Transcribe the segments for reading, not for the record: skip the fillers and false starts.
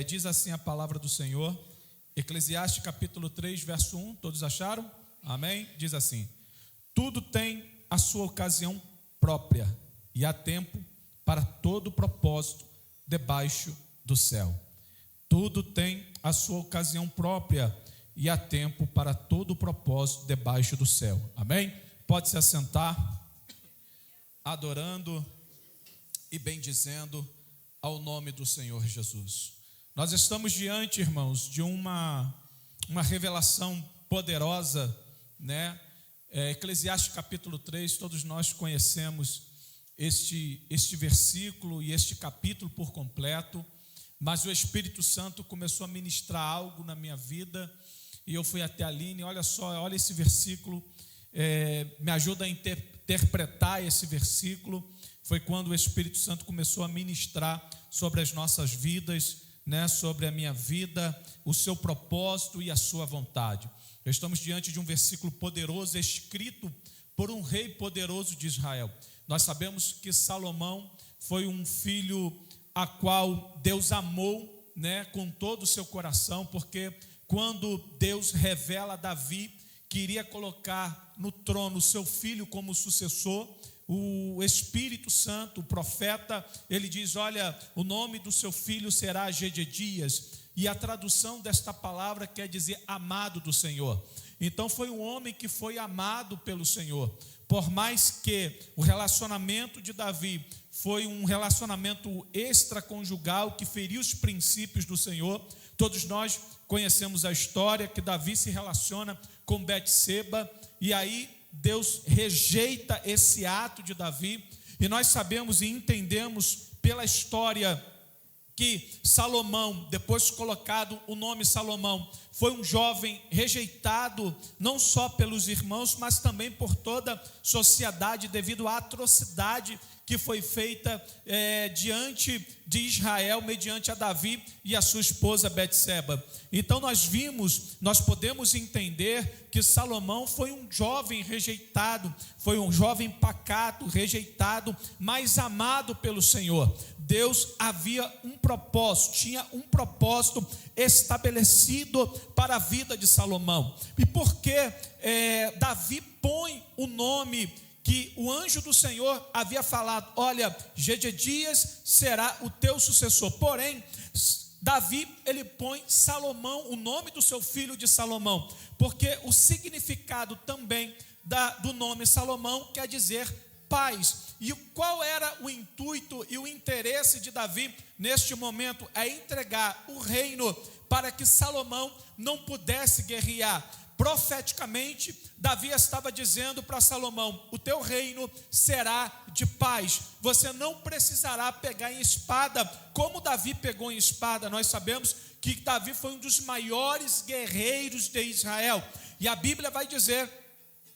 diz assim a palavra do Senhor, Eclesiastes capítulo 3, verso 1, todos acharam? Amém? Diz assim: tudo tem a sua ocasião própria, e há tempo para todo propósito debaixo do céu. Tudo tem a sua ocasião própria, e há tempo para todo propósito debaixo do céu. Amém? Pode se assentar, adorando e bendizendo ao nome do Senhor Jesus. Nós estamos diante, irmãos, de uma revelação poderosa, né? Eclesiastes capítulo 3, todos nós conhecemos este versículo e este capítulo por completo, mas o Espírito Santo começou a ministrar algo na minha vida, e eu fui até a Aline. Olha só, olha esse versículo, me ajuda a interpretar esse versículo. Foi quando o Espírito Santo começou a ministrar sobre as nossas vidas, né, sobre a minha vida, o seu propósito e a sua vontade. Estamos diante de um versículo poderoso, escrito por um rei poderoso de Israel. Nós sabemos que Salomão foi um filho a qual Deus amou, né, com todo o seu coração, porque quando Deus revela a Davi que iria colocar no trono o seu filho como sucessor, o Espírito Santo, o profeta, ele diz: olha, o nome do seu filho será Jededias, e a tradução desta palavra quer dizer amado do Senhor. Então foi um homem que foi amado pelo Senhor, por mais que o relacionamento de Davi foi um relacionamento extraconjugal que feriu os princípios do Senhor. Todos nós conhecemos a história que Davi se relaciona com Betseba, e aí Deus rejeita esse ato de Davi, e nós sabemos e entendemos pela história que Salomão, depois colocado o nome Salomão, foi um jovem rejeitado não só pelos irmãos, mas também por toda a sociedade, devido à atrocidade que foi feita diante de Israel, mediante a Davi e a sua esposa Betseba. Então nós podemos entender que Salomão foi um jovem rejeitado, foi um jovem pacato, rejeitado, mas amado pelo Senhor. Deus havia um propósito, tinha um propósito estabelecido para a vida de Salomão. E por que Davi põe o nome que o anjo do Senhor havia falado: olha, Jededias será o teu sucessor? Porém, Davi, ele põe Salomão, o nome do seu filho de Salomão, porque o significado também do nome Salomão quer dizer paz. E qual era o intuito e o interesse de Davi neste momento? É entregar o reino para que Salomão não pudesse guerrear. Profeticamente, Davi estava dizendo para Salomão: o teu reino será de paz, você não precisará pegar em espada, como Davi pegou em espada. Nós sabemos que Davi foi um dos maiores guerreiros de Israel, e a Bíblia vai dizer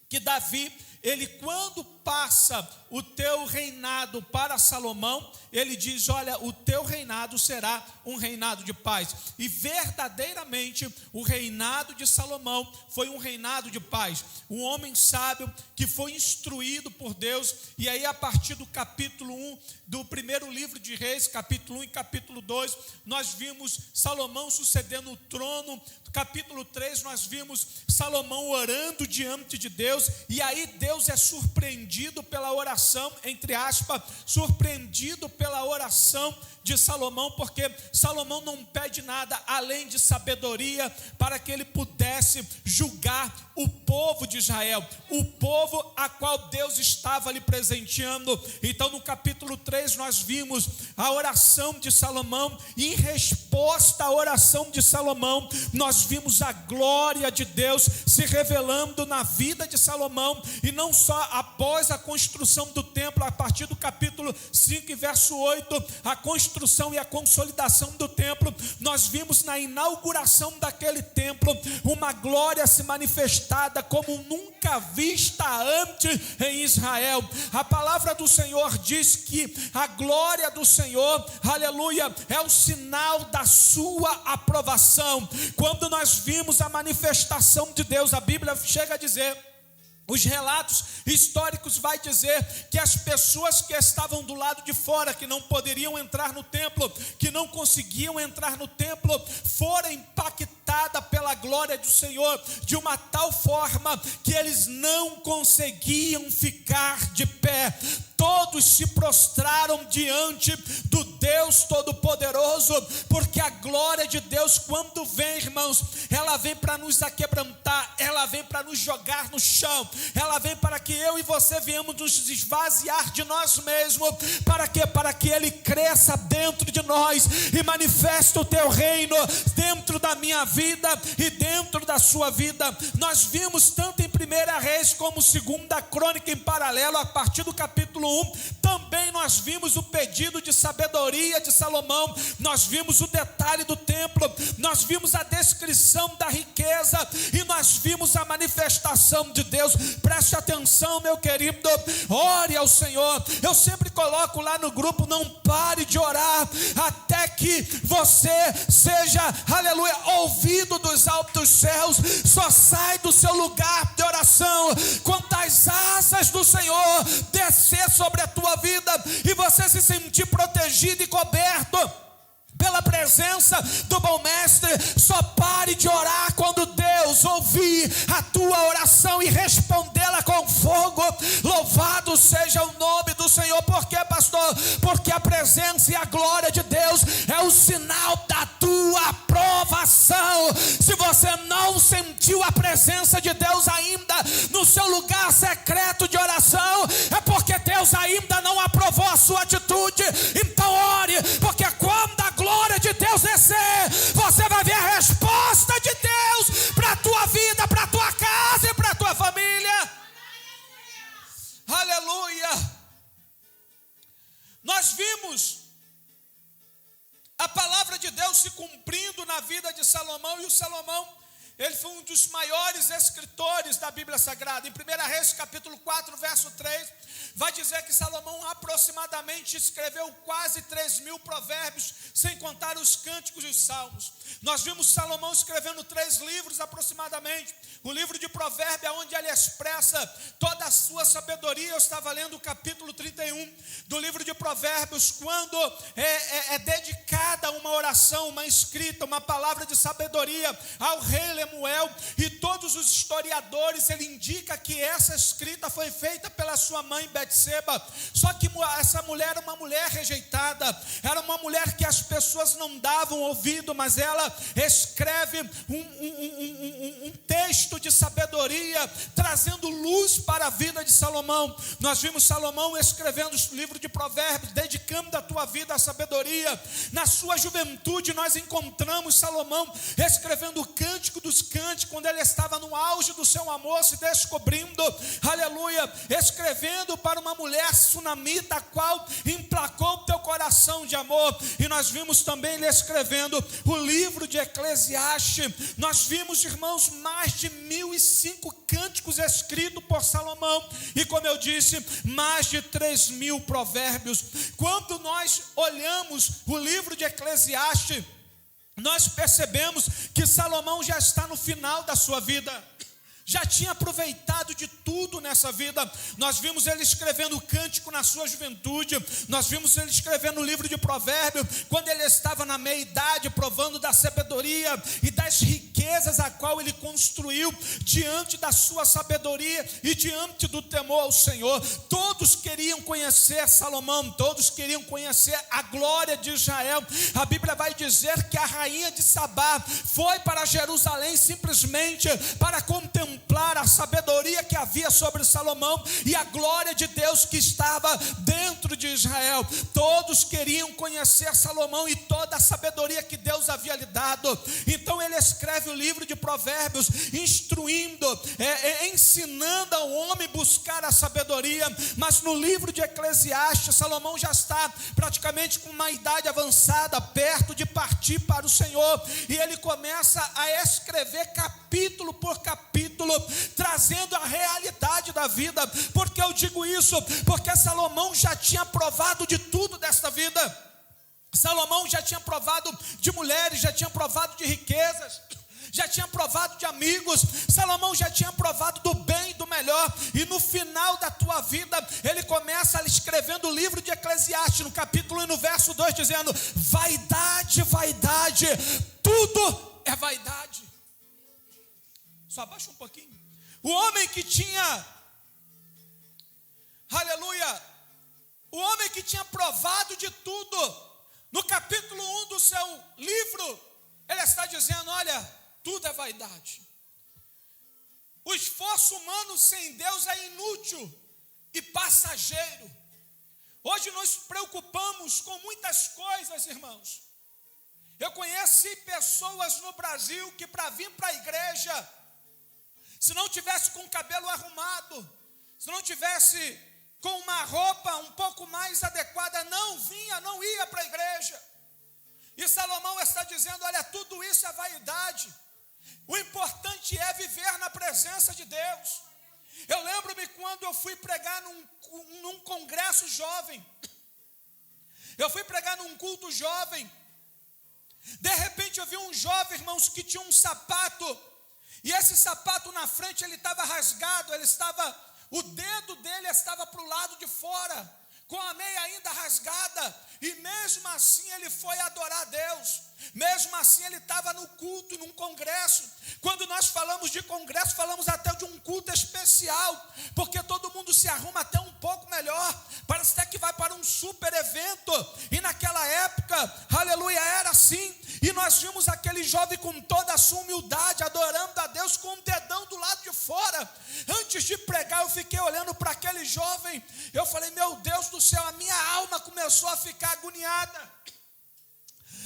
que Davi, ele, quando passa o teu reinado para Salomão, ele diz: olha, o teu reinado será um reinado de paz. E verdadeiramente o reinado de Salomão foi um reinado de paz. Um homem sábio que foi instruído por Deus. E aí, a partir do capítulo 1 do primeiro livro de Reis, capítulo 1 e capítulo 2, nós vimos Salomão sucedendo o trono. No capítulo 3 nós vimos Salomão orando diante de Deus, e aí Deus é surpreendido pela oração, entre aspas, surpreendido pela oração de Salomão, porque Salomão não pede nada além de sabedoria para que ele pudesse julgar o povo de Israel, o povo a qual Deus estava lhe presenteando. Então no capítulo 3 nós vimos a oração de Salomão, e em resposta à oração de Salomão, nós vimos a glória de Deus se revelando na vida de Salomão. E não só após a construção do templo, a partir do capítulo 5 e verso 8, a construção e a consolidação do templo, nós vimos na inauguração daquele templo uma glória se manifestada como nunca vista antes em Israel. A palavra do Senhor diz que a glória do Senhor, aleluia, é o sinal da sua aprovação. Quando nós vimos a manifestação de Deus, a Bíblia chega a dizer Os relatos históricos vai dizer que as pessoas que estavam do lado de fora, que não poderiam entrar no templo, que não conseguiam entrar no templo, foram impactadas pela glória do Senhor de uma tal forma que eles não conseguiam ficar de pé. Todos se prostraram diante do Deus Todo-Poderoso, porque a glória de Deus, quando vem, irmãos, ela vem para nos aquebrantar, ela vem para nos jogar no chão, ela vem para que eu e você venhamos nos esvaziar de nós mesmos. Para quê? Para que Ele cresça dentro de nós e manifeste o teu reino dentro da minha vida e dentro da sua vida. Nós vimos tanto em 1 Reis como 2 Crônica em paralelo, a partir do capítulo 1, também nós vimos o pedido de sabedoria de Salomão, nós vimos o detalhe do templo, nós vimos a descrição da riqueza e nós vimos a manifestação de Deus. Preste atenção, meu querido, ore ao Senhor. Eu sempre coloco lá no grupo: não pare de orar até que você seja, aleluia, ouvido dos altos céus. Só sai do seu lugar de oração quando as asas do Senhor descer sobre a tua vida e você se sentir protegido e coberto pela presença do bom mestre. Só pare de orar quando Deus ouvir a tua oração e respondê-la com fogo. Louvado seja o nome do Senhor. Por quê, pastor? Porque a presença e a glória de Deus é o sinal da tua aprovação. Se você não sentiu a presença de Deus ainda no seu lugar secreto de oração, é porque Deus ainda não aprovou a sua atitude. Então ore, porque quando a glória de Deus descer, você vai ver a resposta de Deus para a tua vida, para a tua casa e para a tua família. Aleluia. Nós vimos a palavra de Deus se cumprindo na vida de Salomão, e o Salomão, ele foi um dos maiores escritores da Bíblia Sagrada. Em 1 Reis capítulo 4, verso 3, vai dizer que Salomão aproximadamente escreveu quase 3.000 provérbios, sem contar os cânticos e os salmos. Nós vimos Salomão escrevendo 3 livros aproximadamente. O livro de Provérbios, onde ele expressa toda a sua sabedoria. Eu estava lendo o capítulo 31 do livro de Provérbios, quando é dedicada uma oração, uma escrita, uma palavra de sabedoria ao rei Lemuel. E todos os historiadores, ele indica que essa escrita foi feita pela sua mãe Betseba. Só que essa mulher era uma mulher rejeitada, era uma mulher que as pessoas não davam ouvido, mas ela escreve um texto de sabedoria, trazendo luz para a vida de Salomão. Nós vimos Salomão escrevendo o livro de Provérbios, dedicando a tua vida à sabedoria. Na sua juventude nós encontramos Salomão escrevendo o Cântico dos Cânticos, quando ele estava no auge do seu amor, se descobrindo, aleluia, escrevendo para uma mulher sunamita, a qual emplacou o teu coração de amor. E nós vimos também ele escrevendo o livro de Eclesiastes. Nós vimos, irmãos, mais de 1.005 cânticos escritos por Salomão, e como eu disse, mais de 3.000 provérbios. Quando nós olhamos o livro de Eclesiastes, nós percebemos que Salomão já está no final da sua vida, já tinha aproveitado de tudo nessa vida. Nós vimos ele escrevendo o cântico na sua juventude, nós vimos ele escrevendo o livro de Provérbios quando ele estava na meia-idade, provando da sabedoria e das riquezas a qual ele construiu diante da sua sabedoria e diante do temor ao Senhor. Todos queriam conhecer Salomão, todos queriam conhecer a glória de Israel. A Bíblia vai dizer que a rainha de Sabá foi para Jerusalém simplesmente para contemplar a sabedoria que havia sobre Salomão e a glória de Deus que estava dentro de Israel. Todos queriam conhecer Salomão e toda a sabedoria que Deus havia lhe dado. Então ele escreve o livro de Provérbios, instruindo, ensinando ao homem buscar a sabedoria. Mas no livro de Eclesiastes, Salomão já está praticamente com uma idade avançada, perto de partir para o Senhor, e ele começa a escrever capítulo por capítulo, trazendo a realidade da vida. Por que eu digo isso? Porque Salomão já tinha provado de tudo desta vida. Salomão já tinha provado de mulheres, já tinha provado de riquezas, já tinha provado de amigos. Salomão já tinha provado do bem e do melhor. E no final da tua vida, ele começa escrevendo o livro de Eclesiastes, no capítulo 1 e no verso 2, dizendo: vaidade, vaidade, tudo é vaidade. Só abaixa um pouquinho. O homem que tinha, aleluia, o homem que tinha provado de tudo, no capítulo 1 do seu livro, ele está dizendo: olha, tudo é vaidade. O esforço humano sem Deus é inútil e passageiro. Hoje nós nos preocupamos com muitas coisas, irmãos. Eu conheci pessoas no Brasil que para vir para a igreja, se não tivesse com o cabelo arrumado, se não tivesse com uma roupa um pouco mais adequada, não vinha, não ia para a igreja. E Salomão está dizendo: olha, tudo isso é vaidade. O importante é viver na presença de Deus. Eu lembro-me quando eu fui pregar num congresso jovem. Eu fui pregar num culto jovem. De repente eu vi um jovem, irmãos, que tinha um sapato. E esse sapato na frente ele estava rasgado. O dedo dele estava para o lado de fora, com a meia ainda rasgada. E mesmo assim ele foi adorar a Deus. Mesmo assim ele estava no culto, num congresso. Quando nós falamos de congresso, falamos até de um culto especial, porque todo mundo se arruma até um pouco melhor. Parece até que vai para um super evento. E naquela época, aleluia, era assim. E nós vimos aquele jovem com toda a sua humildade, adorando a Deus com um dedão do lado de fora. Antes de pregar, eu fiquei olhando para aquele jovem. Eu falei: meu Deus do céu, a minha alma começou a ficar agoniada.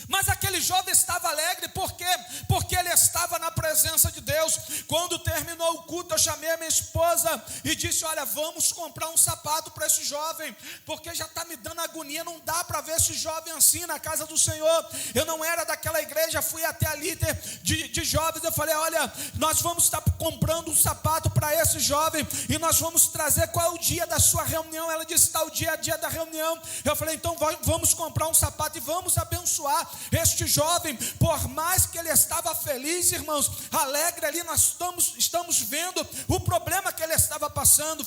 Mas aquele jovem estava alegre, por quê? Porque ele estava na presença de Deus. Quando terminou o culto, eu chamei a minha esposa e disse: olha, vamos comprar um sapato para esse jovem, porque já está me dando agonia, não dá para ver esse jovem assim na casa do Senhor. Eu não era daquela igreja, fui até a líder de jovens, eu falei: olha, nós vamos estar comprando um sapato para esse jovem, e nós vamos trazer, qual é o dia da sua reunião? Ela disse: está o dia da reunião. Eu falei: então vamos comprar um sapato e vamos abençoar este jovem. Por mais que ele estava feliz, irmãos, alegre ali, nós estamos vendo o problema que ele estava passando.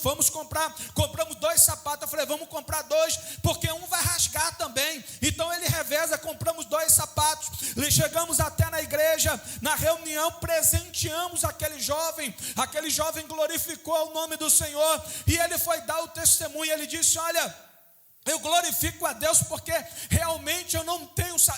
Compramos 2 sapatos. Eu falei: vamos comprar 2, porque um vai rasgar também. Então ele reveza, compramos 2 sapatos. Chegamos até na igreja, na reunião, presenteamos aquele jovem glorificou o nome do Senhor, e ele foi dar o testemunho. Ele disse: olha, eu glorifico a Deus porque realmente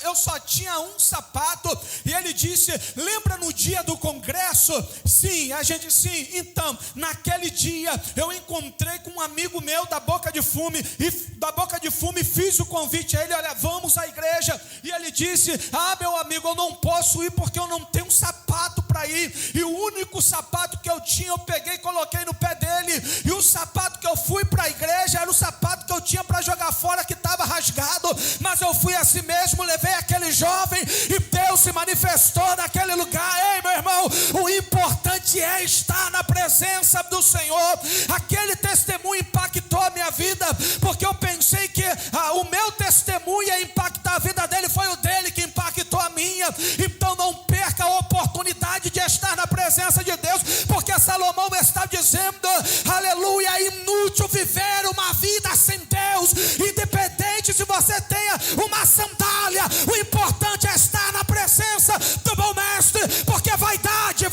eu só tinha um sapato. E ele disse: lembra no dia do congresso? Sim, sim. Então, naquele dia eu encontrei com um amigo meu da Boca de Fume, e fiz o convite a ele: olha, vamos à igreja. E ele disse: meu amigo, eu não posso ir porque eu não tenho um sapato para ir. E o único sapato que eu tinha, eu peguei e coloquei no pé dele. E o sapato que eu fui para a igreja era o sapato que eu tinha para jogar fora, que estava rasgado. Mas eu fui assim mesmo, levei aquele jovem, e Deus se manifestou naquele lugar. Ei, meu irmão, o importante é estar na presença do Senhor. Aquele testemunho impactou a minha vida, porque eu pensei que o meu testemunho ia impactar a vida dele, foi o dele que impactou a minha. Então não perca a oportunidade de estar na presença de Deus, porque Salomão está dizendo: aleluia, é inútil viver uma vida sem Deus, independente se você tenha uma sandália. O importante é estar na presença do bom mestre, porque vaidade,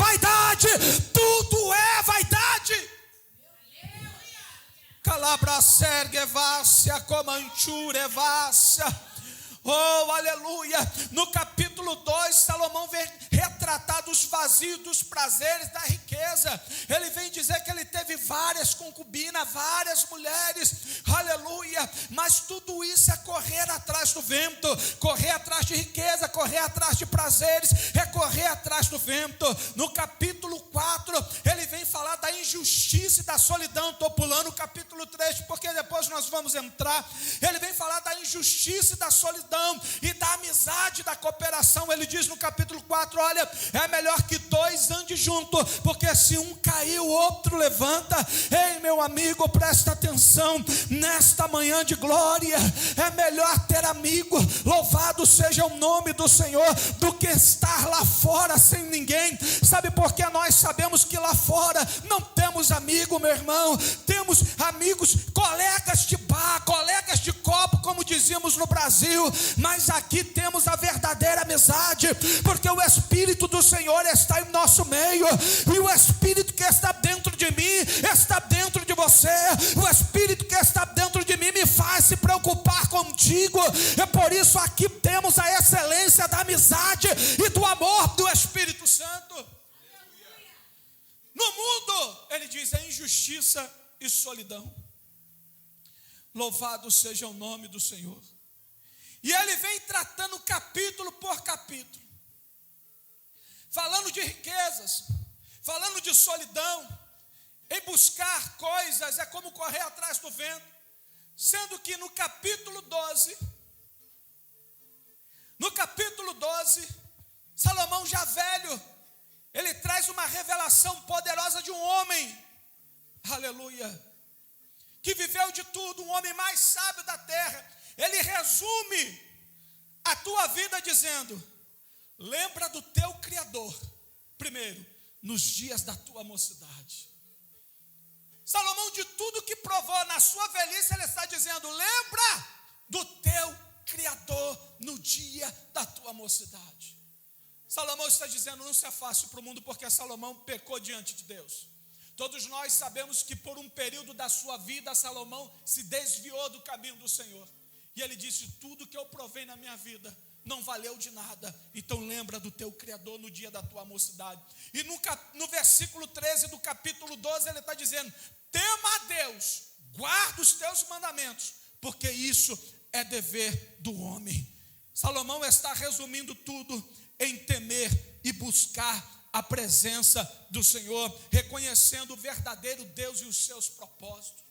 tudo é vaidade. Calabra sergue vácia, comanchure vácia. Oh, aleluia. No capítulo 2, Salomão vem retratar dos vazios, dos prazeres, da riqueza. Ele vem dizer que ele teve várias concubinas, várias mulheres, aleluia. Mas tudo isso é correr atrás do vento, correr atrás de riqueza, correr atrás de prazeres, é correr atrás do vento. No capítulo 4, ele vem falar da injustiça e da solidão. Estou pulando o capítulo 3, porque depois nós vamos entrar. Ele vem falar da injustiça e da solidão, e da amizade, da cooperação. Ele diz no capítulo 4: olha, é melhor que 2 andem juntos, porque se um cair, o outro levanta. Ei, meu amigo, presta atenção, nesta manhã de glória, é melhor ter amigo. Louvado seja o nome do Senhor. Senhor do que estar lá fora sem ninguém. Sabe por que nós sabemos que lá fora não temos amigo, meu irmão? Temos amigos, colegas de bar, colegas de copo, como dizíamos no Brasil, mas aqui temos a verdadeira amizade, porque o Espírito do Senhor está em nosso meio, e o Espírito que está dentro de mim está dentro de você. O Espírito que está dentro de mim me faz se preocupar contigo. É por isso aqui temos a excelência da amizade e do amor do Espírito Santo. No mundo, ele diz, é injustiça e solidão. Louvado seja o nome do Senhor. E ele vem tratando capítulo por capítulo, falando de riquezas, falando de solidão. Em buscar coisas é como correr atrás do vento. Sendo que no capítulo 12, Salomão já velho, ele traz uma revelação poderosa de um homem, aleluia, que viveu de tudo, um homem mais sábio da terra. Ele resume a tua vida dizendo: lembra do teu Criador, primeiro, nos dias da tua mocidade. Salomão, de tudo que provou na sua velhice, ele está dizendo: lembra do teu Criador no dia da tua mocidade. Salomão está dizendo: não se afaste para o mundo, porque Salomão pecou diante de Deus. Todos nós sabemos que por um período da sua vida, Salomão se desviou do caminho do Senhor. E ele disse: tudo que eu provei na minha vida não valeu de nada. Então lembra do teu Criador no dia da tua mocidade. E no versículo 13 do capítulo 12, ele está dizendo: tema a Deus, guarda os teus mandamentos, porque isso é dever do homem. Salomão está resumindo tudo em temer e buscar a presença do Senhor, reconhecendo o verdadeiro Deus e os seus propósitos.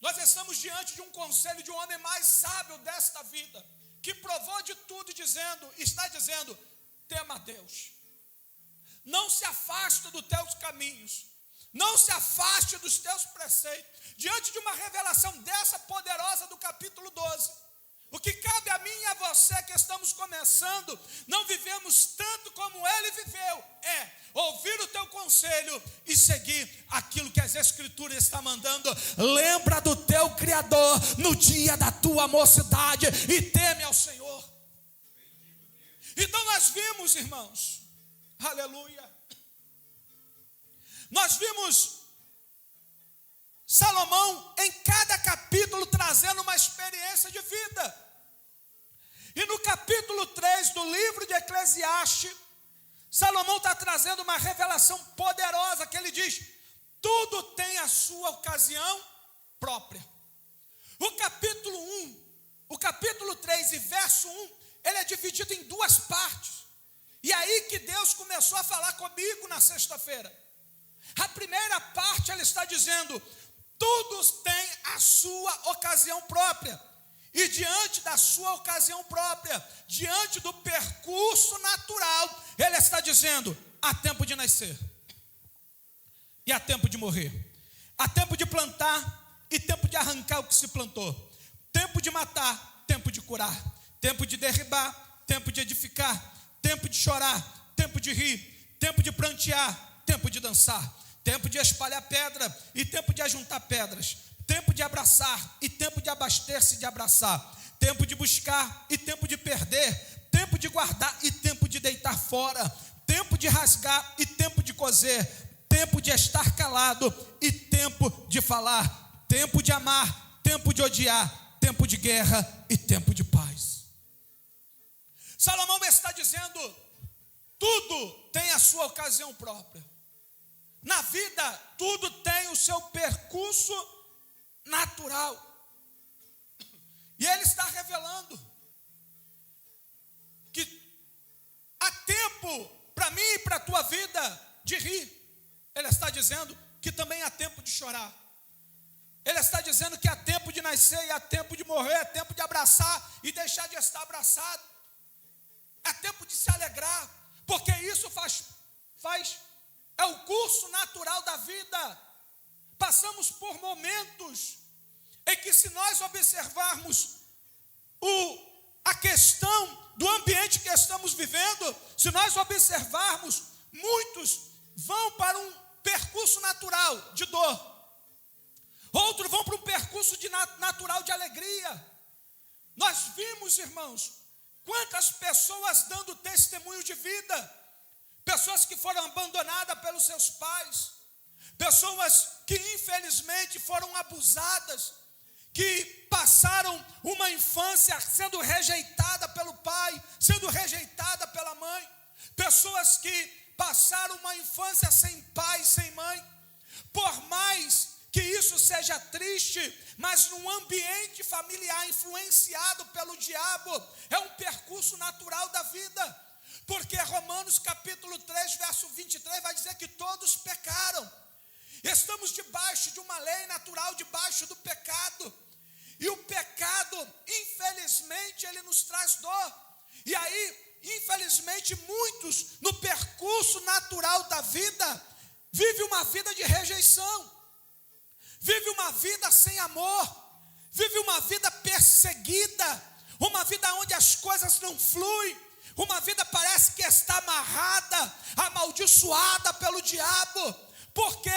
Nós estamos diante de um conselho de um homem mais sábio desta vida, que provou de tudo e está dizendo: tema a Deus, não se afaste dos teus caminhos, não se afaste dos teus preceitos. Diante de uma revelação dessa poderosa do capítulo 12, o que cabe a mim e a você que estamos começando, não vivemos tanto como ele viveu, é ouvir o teu conselho e seguir aquilo que as Escrituras estão mandando. Lembra do teu Criador no dia da tua mocidade e teme ao Senhor. Então nós vimos, irmãos, aleluia, nós vimos Salomão em cada capítulo trazendo uma experiência de vida. E no capítulo 3 do livro de Eclesiastes, Salomão está trazendo uma revelação poderosa, que ele diz: tudo tem a sua ocasião própria. O capítulo 3 e verso 1, ele é dividido em duas partes. E aí que Deus começou a falar comigo na sexta-feira. A primeira parte, ele está dizendo: tudo tem a sua ocasião própria. E diante da sua ocasião própria, diante do percurso natural, ele está dizendo: há tempo de nascer e há tempo de morrer, há tempo de plantar e tempo de arrancar o que se plantou, tempo de matar, tempo de curar, tempo de derribar, tempo de edificar, tempo de chorar, tempo de rir, tempo de prantear, tempo de dançar, tempo de espalhar pedra e tempo de ajuntar pedras, tempo de abraçar e tempo de abaster-se de abraçar, tempo de buscar e tempo de perder, tempo de guardar e tempo de deitar fora, tempo de rasgar e tempo de coser, tempo de estar calado e tempo de falar, tempo de amar, tempo de odiar, tempo de guerra e tempo de paz. Salomão está dizendo: tudo tem a sua ocasião própria. Na vida, tudo tem o seu percurso natural. E ele está revelando que há tempo para mim e para a tua vida de rir. Ele está dizendo que também há tempo de chorar. Ele está dizendo que há tempo de nascer e há tempo de morrer, há tempo de abraçar e deixar de estar abraçado. Há tempo de se alegrar, porque isso é o curso natural da vida. Passamos por momentos em que, se nós observarmos a questão do ambiente que estamos vivendo, se nós observarmos, muitos vão para um percurso natural de dor. Outros vão para um percurso natural de alegria. Nós vimos, irmãos, quantas pessoas dando testemunho de vida. Pessoas que foram abandonadas pelos seus pais. Pessoas que infelizmente foram abusadas. Que passaram uma infância sendo rejeitada pelo pai, sendo rejeitada pela mãe. Pessoas que passaram uma infância sem pai, sem mãe. Por mais que isso seja triste, mas num ambiente familiar influenciado pelo diabo, é um percurso natural da vida. Porque Romanos capítulo 3, verso 23 vai dizer que todos pecaram. Estamos debaixo de uma lei natural, debaixo do pecado. E o pecado, infelizmente, ele nos traz dor. E aí, infelizmente, muitos no percurso natural da vida vivem uma vida de rejeição. Vive uma vida sem amor, vive uma vida perseguida, uma vida onde as coisas não fluem, uma vida parece que está amarrada, amaldiçoada pelo diabo. Por quê?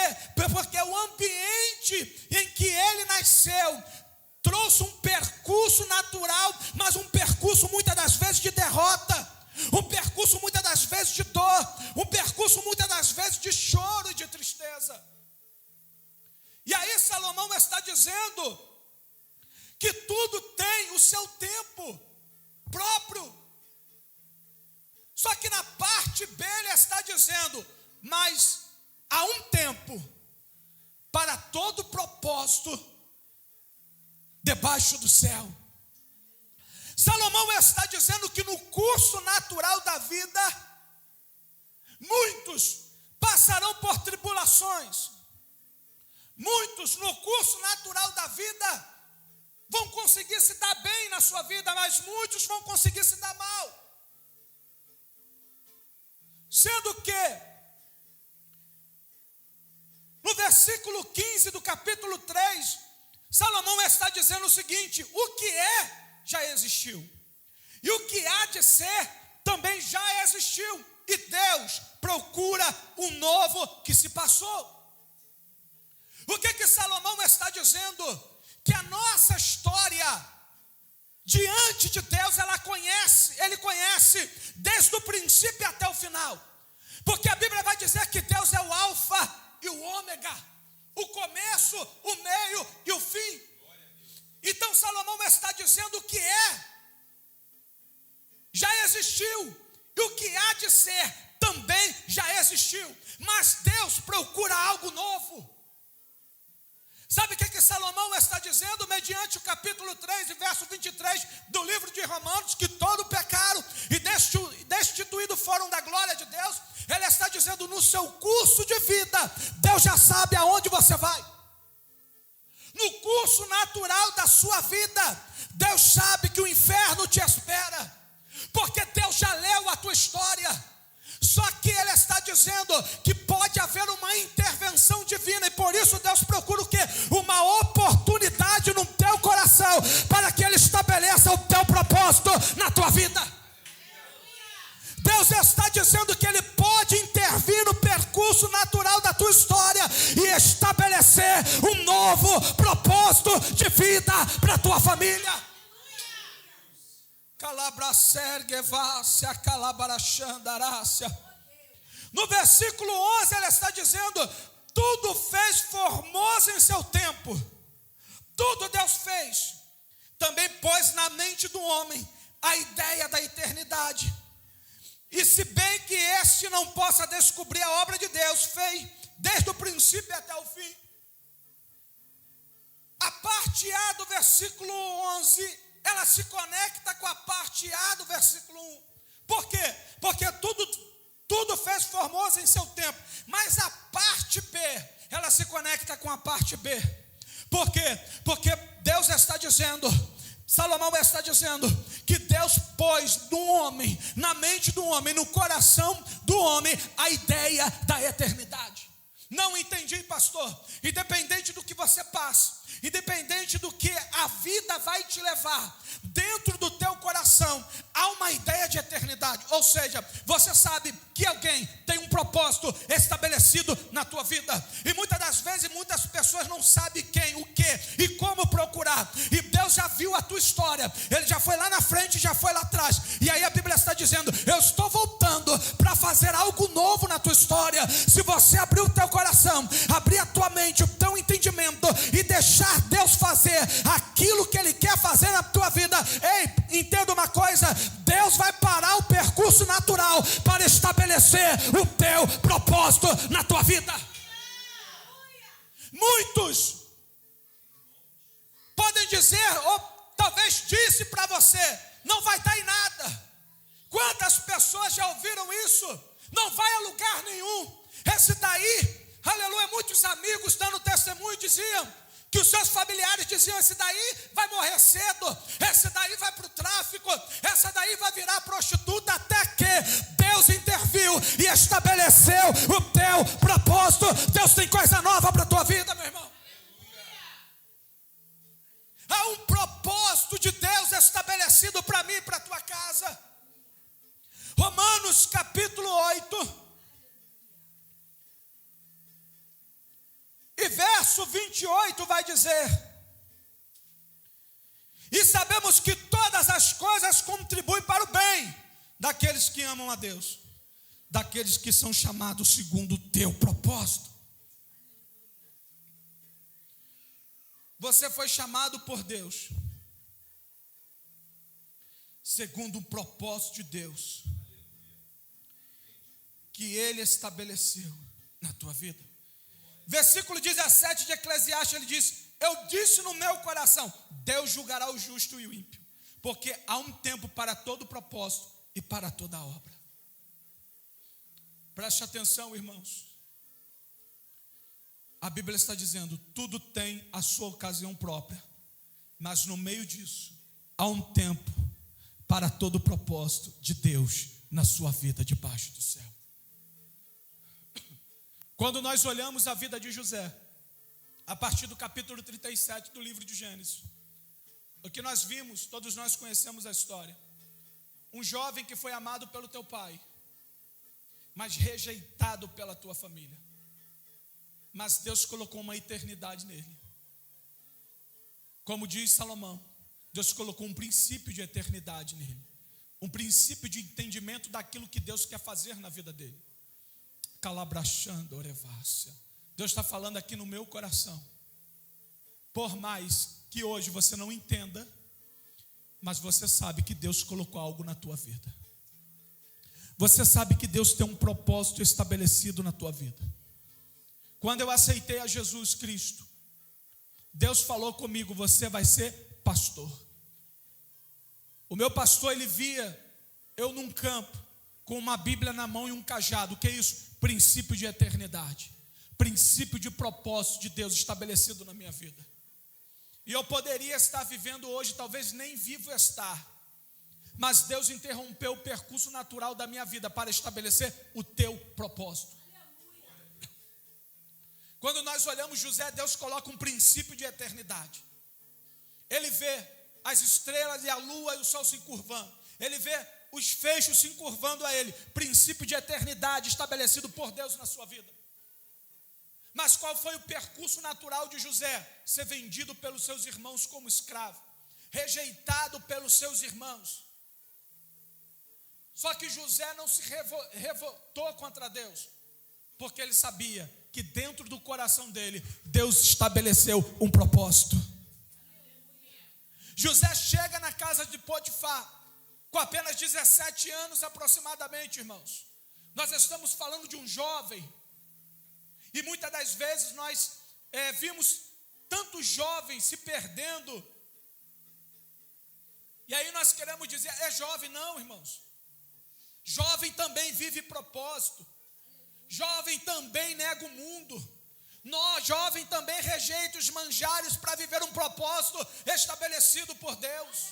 Porque o ambiente em que ele nasceu trouxe um percurso natural, mas um percurso muitas das vezes de derrota, um percurso muitas das vezes de dor, um percurso muitas das vezes de choro e de tristeza. E aí Salomão está dizendo que tudo tem o seu tempo próprio. Só que na parte B ele está dizendo, mas há um tempo para todo propósito debaixo do céu. Salomão está dizendo que no curso natural da vida, muitos passarão por tribulações. Muitos no curso natural da vida vão conseguir se dar bem na sua vida, mas muitos vão conseguir se dar mal. Sendo que, no versículo 15 do capítulo 3, Salomão está dizendo o seguinte: o que é, já existiu. E o que há de ser, também já existiu. E Deus procura um novo que se passou. O que Salomão está dizendo? Que a nossa história diante de Deus, ele conhece desde o princípio até o final. Porque a Bíblia vai dizer que Deus é o alfa e o ômega, o começo, o meio e o fim. Então Salomão está dizendo o que é, já existiu. E o que há de ser, também já existiu. Mas Deus procura algo novo. Sabe o que Salomão está dizendo? Mediante o capítulo 3 e verso 23 do livro de Romanos, que todos pecaram e destituídos foram da glória de Deus. Ele está dizendo, no seu curso de vida, Deus já sabe aonde você vai. No curso natural da sua vida, Deus sabe que o inferno te espera, porque Deus já leu a tua história. Só que ele está dizendo que pode haver uma intervenção divina, e por isso Deus procura o quê? Uma oportunidade no teu coração, para que ele estabeleça o teu propósito na tua vida. Deus está dizendo que ele pode intervir no percurso natural da tua história e estabelecer um novo propósito de vida para a tua família. No versículo 11 ele está dizendo, tudo fez formoso em seu tempo. Tudo Deus fez. Também pôs na mente do homem a ideia da eternidade. E se bem que este não possa descobrir a obra de Deus, fez desde o princípio até o fim. A parte A do versículo 11, ela se conecta com a parte A do versículo 1. Por quê? Porque tudo fez formoso em seu tempo. Mas a parte B, ela se conecta com a parte B. Por quê? Porque Deus está dizendo, Salomão está dizendo que Deus pôs no homem, na mente do homem, no coração do homem, a ideia da eternidade. Não entendi, pastor. Independente do que você passa, independente do que a vida vai te levar, dentro do teu coração há uma ideia de eternidade. Ou seja, você sabe que alguém tem um propósito estabelecido na tua vida. E muitas das vezes, muitas pessoas não sabem quem, o que e como procurar. E Deus já viu a tua história. Ele já foi lá na frente, já foi lá atrás. E aí a Bíblia está dizendo: eu estou voltando para fazer algo novo na tua história. Se você abrir o teu coração, abrir a tua mente, o teu entendimento e deixar Deus fazer aquilo que Ele quer fazer na tua vida, ei, entenda uma coisa: Deus vai parar o percurso natural para estabelecer o teu propósito na tua vida. Muitos podem dizer, ou talvez disse para você: não vai dar em nada. Quantas pessoas já ouviram isso? Não vai a lugar nenhum. Esse daí, aleluia, muitos amigos dando testemunho diziam que os seus familiares diziam: esse daí vai morrer cedo, esse daí vai para o tráfico, essa daí vai virar prostituta, até que Deus interviu e estabeleceu o teu propósito. Deus tem coisa nova para a tua vida, meu irmão. Há um propósito de Deus estabelecido para mim e para a tua casa. Romanos capítulo 8 e verso 28 vai dizer: e sabemos que todas as coisas contribuem para o bem daqueles que amam a Deus, daqueles que são chamados segundo o teu propósito. Você foi chamado por Deus segundo o propósito de Deus que Ele estabeleceu na tua vida. Versículo 17 de Eclesiastes, ele diz: eu disse no meu coração, Deus julgará o justo e o ímpio, porque há um tempo para todo propósito e para toda obra. Preste atenção, irmãos. A Bíblia está dizendo: tudo tem a sua ocasião própria, mas no meio disso há um tempo para todo o propósito de Deus na sua vida debaixo do céu. Quando nós olhamos a vida de José, a partir do capítulo 37 do livro de Gênesis, o que nós vimos, todos nós conhecemos a história. Um jovem que foi amado pelo teu pai, mas rejeitado pela tua família. Mas Deus colocou uma eternidade nele. Como diz Salomão, Deus colocou um princípio de eternidade nele. Um princípio de entendimento daquilo que Deus quer fazer na vida dele. Calabrachando orevácia. Deus está falando aqui no meu coração. Por mais que hoje você não entenda, mas você sabe que Deus colocou algo na tua vida. Você sabe que Deus tem um propósito estabelecido na tua vida. Quando eu aceitei a Jesus Cristo, Deus falou comigo: você vai ser pastor. O meu pastor, ele via eu num campo, com uma Bíblia na mão e um cajado. O que é isso? Princípio de eternidade. Princípio de propósito de Deus estabelecido na minha vida. E eu poderia estar vivendo hoje, talvez nem vivo estar, mas Deus interrompeu o percurso natural da minha vida para estabelecer o teu propósito. Quando nós olhamos José, Deus coloca um princípio de eternidade. Ele vê as estrelas e a lua e o sol se encurvando. Ele vê os feixes se encurvando a ele. Princípio de eternidade estabelecido por Deus na sua vida. Mas qual foi o percurso natural de José? Ser vendido pelos seus irmãos como escravo. Rejeitado pelos seus irmãos. Só que José não se revoltou contra Deus, porque ele sabia que dentro do coração dele, Deus estabeleceu um propósito. José chega na casa de Potifar, com apenas 17 anos aproximadamente, irmãos. Nós estamos falando de um jovem, e muitas das vezes nós vimos tantos jovens se perdendo, e aí nós queremos dizer: é jovem. Não, irmãos. Jovem também vive propósito. Jovem também nega o mundo. Jovem também rejeita os manjares para viver um propósito estabelecido por Deus.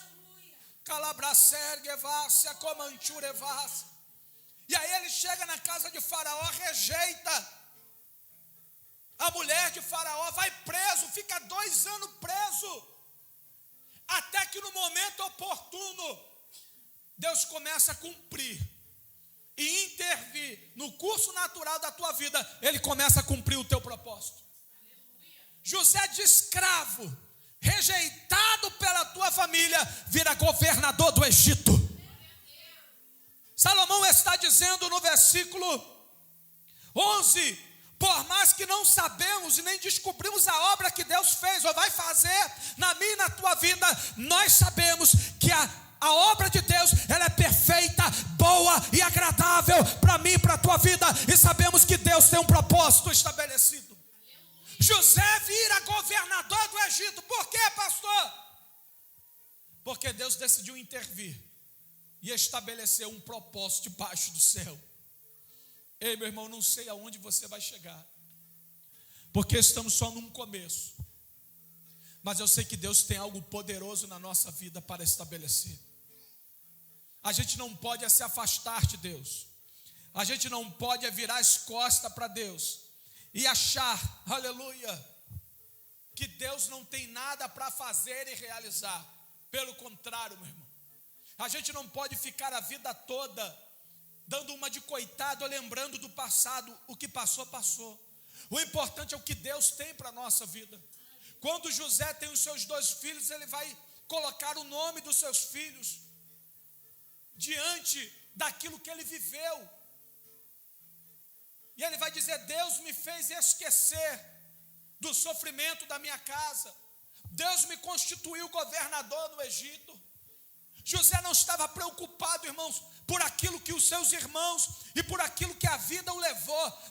Calabracerguevassa, comanchurevassa. E aí ele chega na casa de Faraó, rejeita. A mulher de Faraó vai preso, fica 2 anos preso, até que no momento oportuno, Deus começa a cumprir e intervir no curso natural da tua vida. Ele começa a cumprir o teu propósito. José de escravo, rejeitado pela tua família, vira governador do Egito. Salomão está dizendo no versículo 11: por mais que não sabemos e nem descobrimos a obra que Deus fez ou vai fazer na minha e na tua vida, nós sabemos que a obra de Deus, ela é perfeita, boa e agradável para mim e para a tua vida, e sabemos que Deus tem um propósito estabelecido. José vira governador do Egito. Por quê, pastor? Porque Deus decidiu intervir e estabelecer um propósito debaixo do céu. Ei, meu irmão, não sei aonde você vai chegar, porque estamos só num começo, mas eu sei que Deus tem algo poderoso na nossa vida para estabelecer. A gente não pode se afastar de Deus, a gente não pode virar as costas para Deus e achar, aleluia, que Deus não tem nada para fazer e realizar. Pelo contrário, meu irmão, a gente não pode ficar a vida toda dando uma de coitado, lembrando do passado. O que passou, passou. O importante é o que Deus tem para a nossa vida. Quando José tem os seus 2 filhos, ele vai colocar o nome dos seus filhos diante daquilo que ele viveu. E ele vai dizer: Deus me fez esquecer do sofrimento da minha casa. Deus me constituiu governador no Egito. José não estava preocupado, irmãos, por aquilo que os seus irmãos e por aquilo que a vida o levou.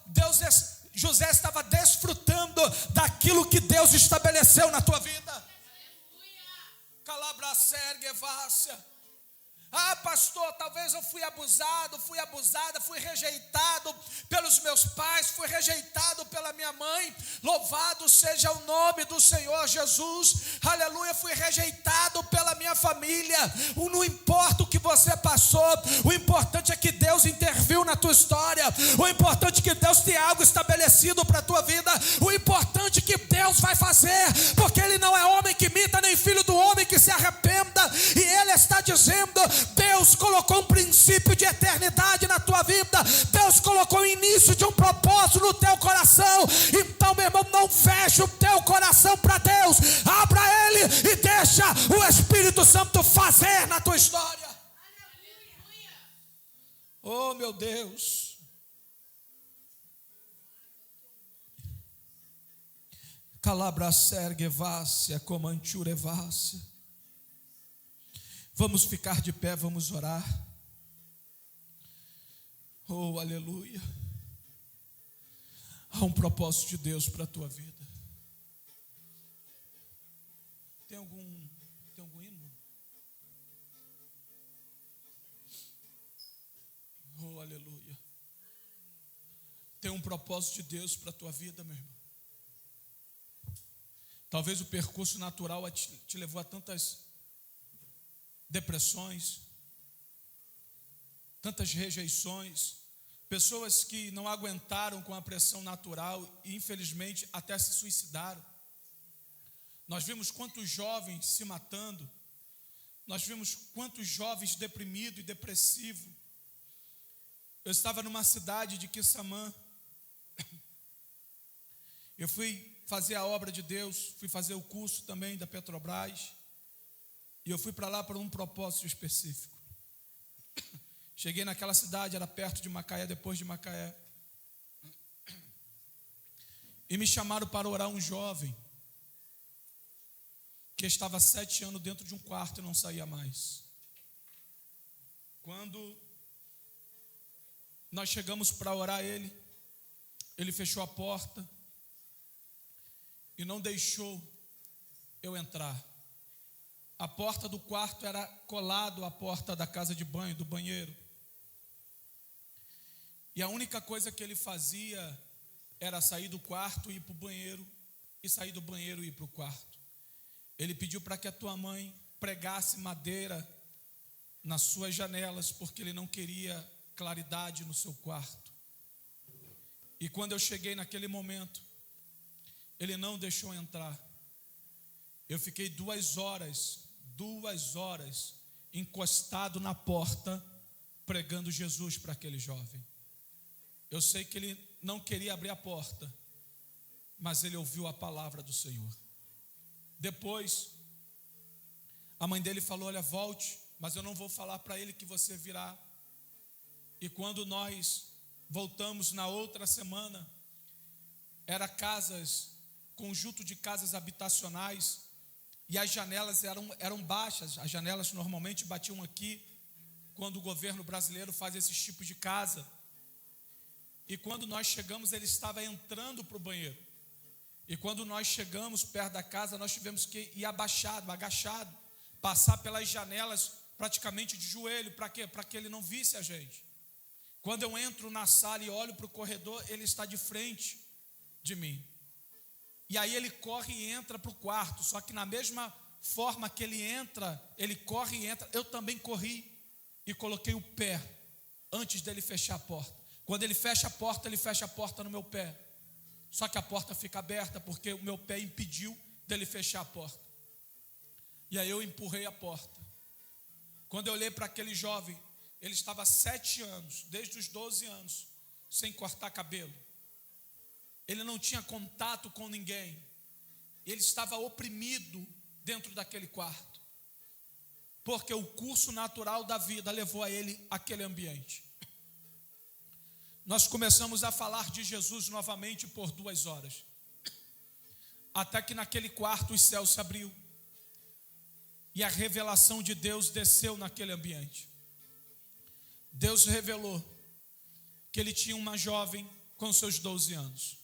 José estava desfrutando daquilo que Deus estabeleceu na tua vida. Calabra sergue vácia. Ah, pastor, talvez eu fui abusado, fui abusada, fui rejeitado pelos meus pais, fui rejeitado pela minha mãe. Louvado seja o nome do Senhor Jesus, aleluia. Fui rejeitado pela minha família. Não importa o que você passou, o importante é que Deus interviu na tua história. O importante é que Deus tem algo estabelecido para a tua vida. O importante é que Deus vai fazer, porque Ele não é homem que minta, nem filho do homem que se arrependa. E Ele está dizendo: Deus colocou um princípio de eternidade na tua vida. Deus colocou o início de um propósito no teu coração. Então, meu irmão, não feche o teu coração para Deus. Abra ele e deixa o Espírito Santo fazer na tua história. Oh, meu Deus. Calabra sergue vácia, comanture vácia. Vamos ficar de pé, vamos orar. Oh, aleluia. Há um propósito de Deus para a tua vida. Tem algum hino? Oh, aleluia. Tem um propósito de Deus para a tua vida, meu irmão. Talvez o percurso natural te levou a tantas depressões, tantas rejeições, pessoas que não aguentaram com a pressão natural e infelizmente até se suicidaram. Nós vimos quantos jovens se matando, nós vimos quantos jovens deprimidos e depressivos. Eu estava numa cidade de Quissamã, eu fui fazer a obra de Deus, fui fazer o curso também da Petrobras. E eu fui para lá por um propósito específico. Cheguei naquela cidade, era perto de Macaé, depois de Macaé. E me chamaram para orar um jovem que estava 7 anos dentro de um quarto e não saía mais. Quando nós chegamos para orar ele fechou a porta e não deixou eu entrar. A porta do quarto era colado à porta da casa de banho, do banheiro. E a única coisa que ele fazia era sair do quarto e ir para o banheiro, e sair do banheiro e ir para o quarto. Ele pediu para que a tua mãe pregasse madeira nas suas janelas, porque ele não queria claridade no seu quarto. E quando eu cheguei naquele momento, Ele não deixou entrar. Eu fiquei 2 horas encostado na porta, pregando Jesus para aquele jovem. Eu sei que ele não queria abrir a porta, mas ele ouviu a palavra do Senhor. Depois, a mãe dele falou: olha, volte, mas eu não vou falar para ele que você virá. E quando nós voltamos na outra semana, era conjunto de casas habitacionais, e as janelas eram baixas. As janelas normalmente batiam aqui, quando o governo brasileiro faz esses tipos de casa. E quando nós chegamos, ele estava entrando para o banheiro. E quando nós chegamos perto da casa, nós tivemos que ir agachado, passar pelas janelas praticamente de joelho. Para quê? Para que ele não visse a gente. Quando eu entro na sala e olho para o corredor, ele está de frente de mim. E aí ele corre e entra para o quarto. Só que na mesma forma que ele corre e entra, eu também corri e coloquei o pé antes dele fechar a porta. Quando ele fecha a porta no meu pé. Só que a porta fica aberta porque o meu pé impediu dele fechar a porta. E aí eu empurrei a porta. Quando eu olhei para aquele jovem, ele estava há 7 anos, desde os 12 anos, sem cortar cabelo. Ele não tinha contato com ninguém. Ele estava oprimido dentro daquele quarto. Porque o curso natural da vida levou a ele àquele ambiente. Nós começamos a falar de Jesus novamente por 2 horas. Até que naquele quarto os céus se abriu. E a revelação de Deus desceu naquele ambiente. Deus revelou que ele tinha uma jovem com seus 12 anos.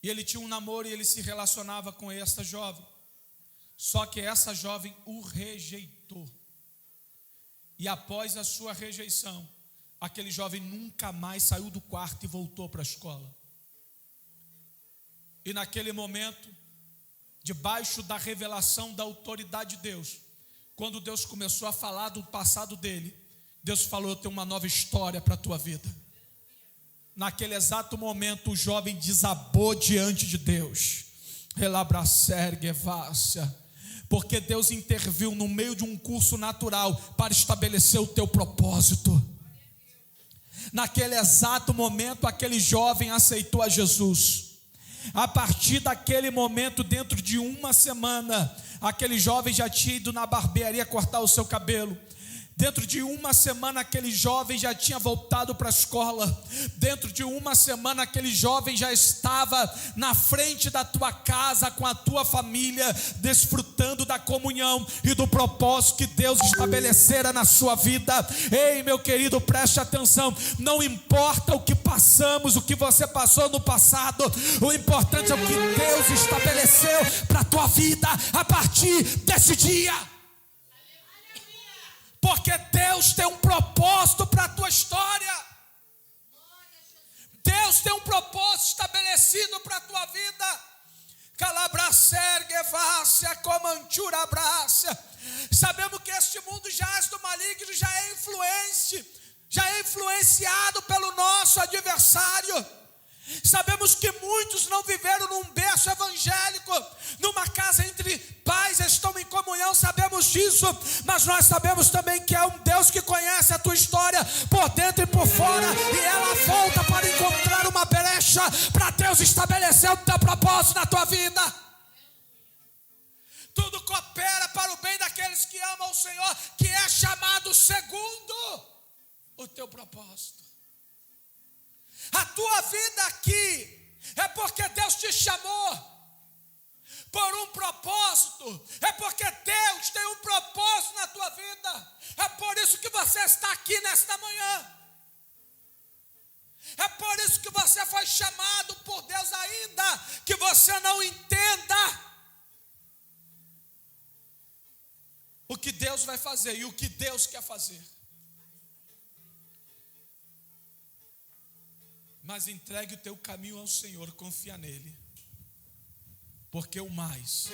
E ele tinha um namoro e ele se relacionava com essa jovem. Só que essa jovem o rejeitou. E após a sua rejeição, aquele jovem nunca mais saiu do quarto e voltou para a escola. E naquele momento, debaixo da revelação da autoridade de Deus, quando Deus começou a falar do passado dele, Deus falou: eu tenho uma nova história para a tua vida. Naquele exato momento, o jovem desabou diante de Deus. Porque Deus interviu no meio de um curso natural para estabelecer o teu propósito. Naquele exato momento, aquele jovem aceitou a Jesus. A partir daquele momento, dentro de 1 semana, aquele jovem já tinha ido na barbearia cortar o seu cabelo. Dentro de 1 semana, aquele jovem já tinha voltado para a escola. Dentro de 1 semana, aquele jovem já estava na frente da tua casa, com a tua família, desfrutando da comunhão e do propósito que Deus estabelecera na sua vida. Ei, meu querido, preste atenção. Não importa o que passamos, o que você passou no passado, o importante é o que Deus estabeleceu para a tua vida a partir desse dia. Porque Deus tem um propósito para a tua história. Deus tem um propósito estabelecido para a tua vida. Sabemos que este mundo jaz do maligno, já é influenciado pelo nosso adversário. Sabemos que muitos não viveram num berço evangélico, numa casa entre pais, estão em comunhão, sabemos disso, mas nós sabemos também que é um Deus que conhece a tua história por dentro e por fora, e ela volta para encontrar uma brecha para Deus estabelecer o teu propósito na tua vida. Tudo coopera para o bem daqueles que amam o Senhor, que é chamado segundo o teu propósito. A tua vida aqui é porque Deus te chamou por um propósito, é porque Deus tem um propósito na tua vida. É por isso que você está aqui nesta manhã. É por isso que você foi chamado por Deus, ainda que você não entenda o que Deus vai fazer e o que Deus quer fazer. Mas entregue o teu caminho ao Senhor, confia nele. Porque o mais